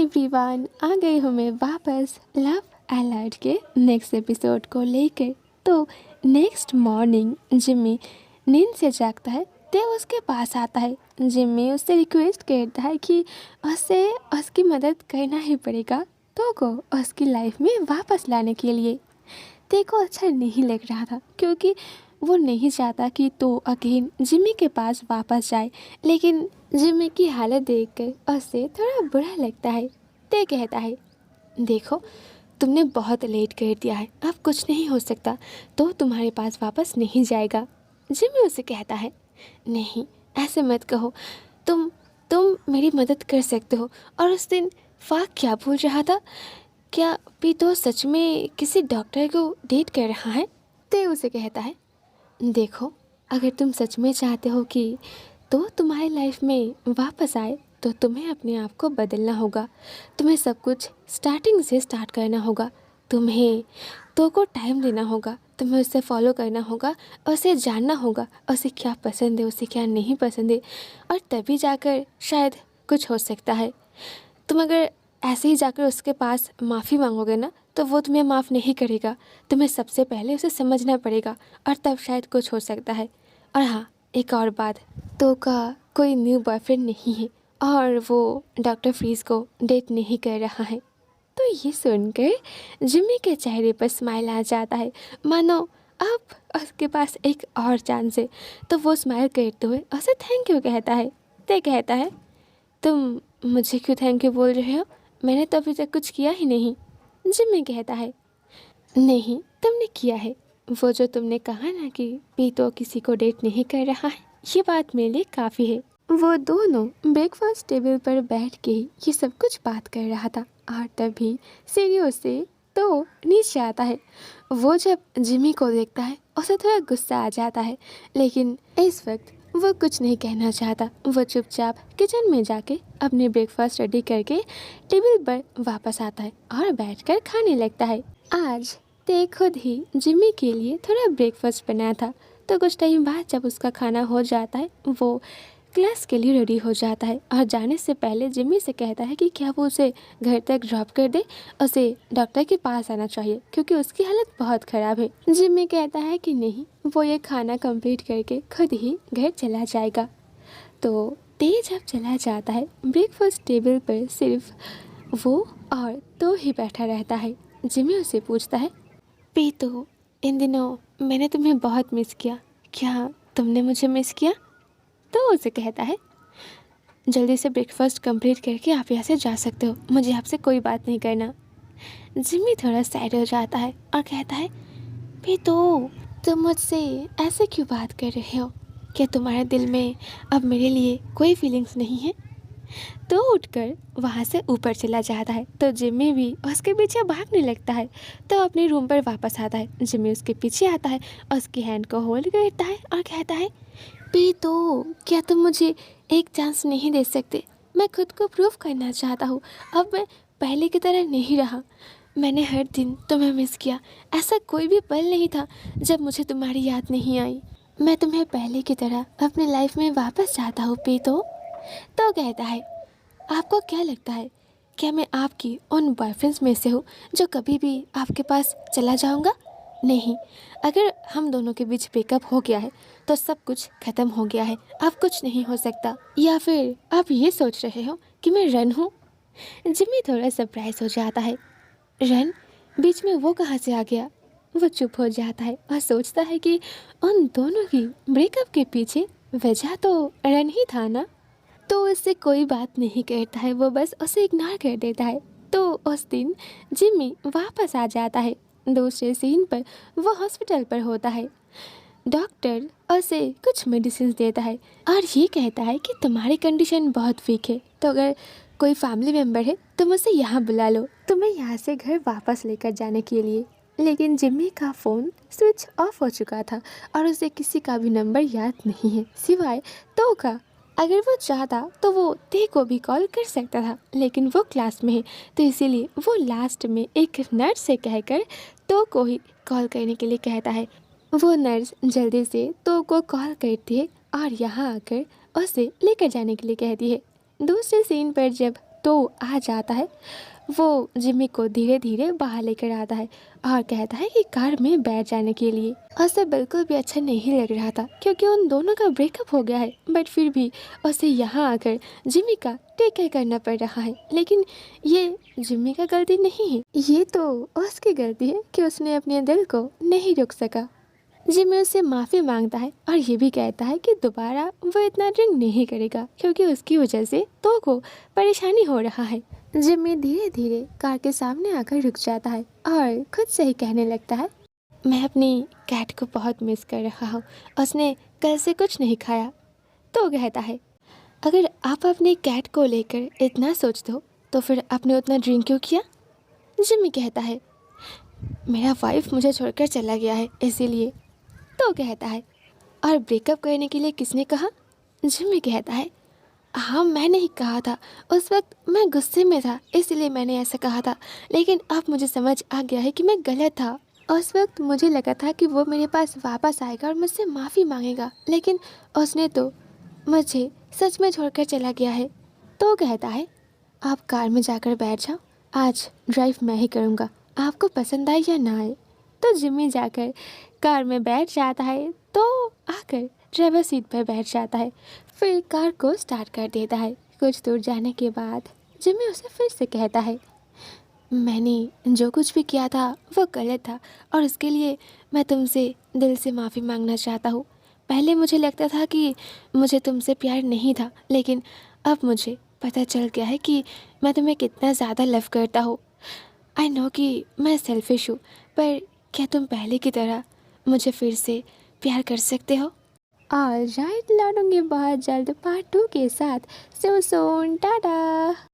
Everyone, आ गई हूँ मैं वापस लव अलर्ट के नेक्स्ट एपिसोड को लेकर। तो नेक्स्ट मॉर्निंग जिम्मी नींद से जागता है। देव उसके पास आता है। जिम्मी उससे रिक्वेस्ट करता है कि उसे उसकी मदद करना ही पड़ेगा तो को उसकी लाइफ में वापस लाने के लिए। ते को अच्छा नहीं लग रहा था क्योंकि वो नहीं चाहता कि तो अगेन जिम्मी के पास वापस जाए, लेकिन जिम्मी की हालत देखकर उसे थोड़ा बुरा लगता है। ते कहता है, देखो तुमने बहुत लेट कर दिया है, अब कुछ नहीं हो सकता, तो तुम्हारे पास वापस नहीं जाएगा। जिम्मी उसे कहता है, नहीं ऐसे मत कहो, तुम मेरी मदद कर सकते हो। और उस दिन फाक क्या बोल रहा था, क्या पीतो सच में किसी डॉक्टर को डेट कर रहा है? ते उसे कहता है, देखो अगर तुम सच में चाहते हो कि तो तुम्हारी लाइफ में वापस आए तो तुम्हें अपने आप को बदलना होगा। तुम्हें सब कुछ स्टार्टिंग से स्टार्ट करना होगा। तुम्हें तो को टाइम देना होगा, तुम्हें उसे फॉलो करना होगा, उसे जानना होगा, उसे क्या पसंद है, उसे क्या नहीं पसंद है, और तभी जाकर शायद कुछ हो सकता है। तुम अगर ऐसे ही जाकर उसके पास माफ़ी मांगोगे ना तो वो तुम्हें माफ़ नहीं करेगा। तुम्हें सबसे पहले उसे समझना पड़ेगा और तब शायद कुछ हो सकता है। और हाँ, एक और बात, तो का कोई न्यू बॉयफ्रेंड नहीं है और वो डॉक्टर फ्रीज को डेट नहीं कर रहा है। तो ये सुनकर जिम्मी के चेहरे पर स्माइल आ जाता है, मानो अब उसके पास एक और चांस है। तो वो स्माइल करते हुए उसे थैंक यू कहता है। ते कहता है, तुम मुझे क्यों थैंक यू बोल रहे हो, मैंने तो अभी तक कुछ किया ही नहीं। जिम्मी कहता है, नहीं तुमने किया है। वो जो तुमने कहा ना कि पीतो किसी को डेट नहीं कर रहा है, ये बात मेरे लिए काफ़ी है। वो दोनों ब्रेकफास्ट टेबल पर बैठ के ये सब कुछ बात कर रहा था और तभी सीढ़ियों से तो नीचे आता है। वो जब जिम्मी को देखता है उसे थोड़ा गुस्सा आ जाता है, लेकिन इस वक्त वो कुछ नहीं कहना चाहता। वो चुपचाप किचन में जाके अपने ब्रेकफास्ट रेडी करके टेबल पर वापस आता है और बैठकर खाने लगता है। आज ते खुद ही जिम्मी के लिए थोड़ा ब्रेकफास्ट बनाया था। तो कुछ टाइम बाद जब उसका खाना हो जाता है, वो क्लास के लिए रेडी हो जाता है और जाने से पहले जिम्मी से कहता है कि क्या वो उसे घर तक ड्रॉप कर दे, उसे डॉक्टर के पास आना चाहिए क्योंकि उसकी हालत बहुत ख़राब है। जिम्मी कहता है कि नहीं, वो ये खाना कंप्लीट करके खुद ही घर चला जाएगा। तो तेज जब चला जाता है, ब्रेकफास्ट टेबल पर सिर्फ वो और तो ही बैठा रहता है। जिम्मी उससे पूछता है, पीतू, इन दिनों मैंने तुम्हें बहुत मिस किया, क्या तुमने मुझे मिस किया? तो उसे कहता है, जल्दी से ब्रेकफास्ट कंप्लीट करके आप यहाँ से जा सकते हो, मुझे आपसे कोई बात नहीं करना। जिम्मी थोड़ा सैड हो जाता है और कहता है, पीतू, तुम मुझसे ऐसे क्यों बात कर रहे हो? क्या तुम्हारे दिल में अब मेरे लिए कोई फीलिंग्स नहीं है? तो उठकर वहाँ से ऊपर चला जाता है। तो जिम्मी भी उसके पीछे भागने लगता है। तो अपने रूम पर वापस आता है। जिम्मी उसके पीछे आता है, उसकी हैंड को होल्ड करता है और कहता है, पीतू, क्या तुम मुझे एक चांस नहीं दे सकते? मैं खुद को प्रूव करना चाहता हूँ। अब मैं पहले की तरह नहीं रहा। मैंने हर दिन तुम्हें मिस किया। ऐसा कोई भी पल नहीं था जब मुझे तुम्हारी याद नहीं आई। मैं तुम्हें पहले की तरह अपनी लाइफ में वापस चाहता हूँ पीतू। तो कहता है, आपको क्या लगता है, क्या मैं आपकी उन बॉयफ्रेंड्स में से हूँ जो कभी भी आपके पास चला जाऊँगा? नहीं, अगर हम दोनों के बीच ब्रेकअप हो गया है तो सब कुछ ख़त्म हो गया है, अब कुछ नहीं हो सकता। या फिर आप ये सोच रहे हो कि मैं रन हूँ? जिम्मी थोड़ा सरप्राइज हो जाता है। रन? बीच में वो कहाँ से आ गया? वो चुप हो जाता है और सोचता है कि उन दोनों की ब्रेकअप के पीछे वजह तो रन ही था ना। तो उससे कोई बात नहीं करता है, वो बस उसे इग्नोर कर देता है। तो उस दिन जिम्मी वापस आ जाता है। दूसरे सीन पर वो हॉस्पिटल पर होता है। डॉक्टर उसे कुछ मेडिसिन देता है और ये कहता है कि तुम्हारी कंडीशन बहुत वीक है, तो अगर कोई फैमिली मेम्बर है तुम उसे यहाँ बुला लो, तुम्हें यहाँ से घर वापस लेकर जाने के लिए। लेकिन जिम्मी का फ़ोन स्विच ऑफ हो चुका था और उसे किसी का भी नंबर याद नहीं है सिवाय तो का। अगर वो चाहता तो वो ते को भी कॉल कर सकता था, लेकिन वो क्लास में है तो इसीलिए वो लास्ट में एक नर्स से कहकर तो को ही कॉल करने के लिए कहता है। वो नर्स जल्दी से तो को कॉल करती है और यहाँ आकर उसे लेकर जाने के लिए कहती है। दूसरे सीन पर जब तो आ जाता है। वो जिमी को धीरे धीरे बाहर लेकर आता है और कहता है कि कार में बैठ जाने के लिए। उसे बिल्कुल भी अच्छा नहीं लग रहा था क्योंकि उन दोनों का ब्रेकअप हो गया है, बट फिर भी उसे यहाँ आकर जिमी का टेक केयर करना पड़ रहा है। लेकिन ये जिमी का गलती नहीं है, ये तो उसकी गलती है कि उसने अपने दिल को नहीं रोक सका। जिमी उससे माफ़ी मांगता है और ये भी कहता है कि दोबारा वो इतना ड्रिंक नहीं करेगा क्योंकि उसकी वजह से तो को परेशानी हो रहा है। जिमी धीरे धीरे कार के सामने आकर रुक जाता है और खुद से ही कहने लगता है, मैं अपनी कैट को बहुत मिस कर रहा हूँ, उसने कल से कुछ नहीं खाया। तो कहता है, अगर आप अपनी कैट को लेकर इतना सोचते हो तो फिर आपने उतना ड्रिंक क्यों किया? जिमी कहता है, मेरा वाइफ मुझे छोड़कर चला गया है इसीलिए। तो कहता है, और ब्रेकअप करने के लिए किसने कहा? जिमी कहता है, हाँ मैंने ही कहा था, उस वक्त मैं गुस्से में था इसलिए मैंने ऐसा कहा था, लेकिन अब मुझे समझ आ गया है कि मैं गलत था। उस वक्त मुझे लगा था कि वो मेरे पास वापस आएगा और मुझसे माफ़ी मांगेगा, लेकिन उसने तो मुझे सच में छोड़कर चला गया है। तो कहता है, आप कार में जाकर बैठ जाओ, आज ड्राइव मैं ही करूँगा, आपको पसंद आए या ना आए। तो जिमी जाकर कार में बैठ जाता है तो आकर ड्राइवर सीट पर बैठ जाता है, फिर कार को स्टार्ट कर देता है। कुछ दूर जाने के बाद जिमी उसे फिर से कहता है, मैंने जो कुछ भी किया था वो गलत था और उसके लिए मैं तुमसे दिल से माफ़ी मांगना चाहता हूँ। पहले मुझे लगता था कि मुझे तुमसे प्यार नहीं था, लेकिन अब मुझे पता चल गया है कि मैं तुम्हें कितना ज़्यादा लव करता हूँ। आई नो कि मैं सेल्फिश हूँ, पर क्या तुम पहले की तरह मुझे फिर से प्यार कर सकते हो? ऑलराइट, लौटूंगी बहुत जल्द पार्ट 2 के साथ। सो सोन टाटा।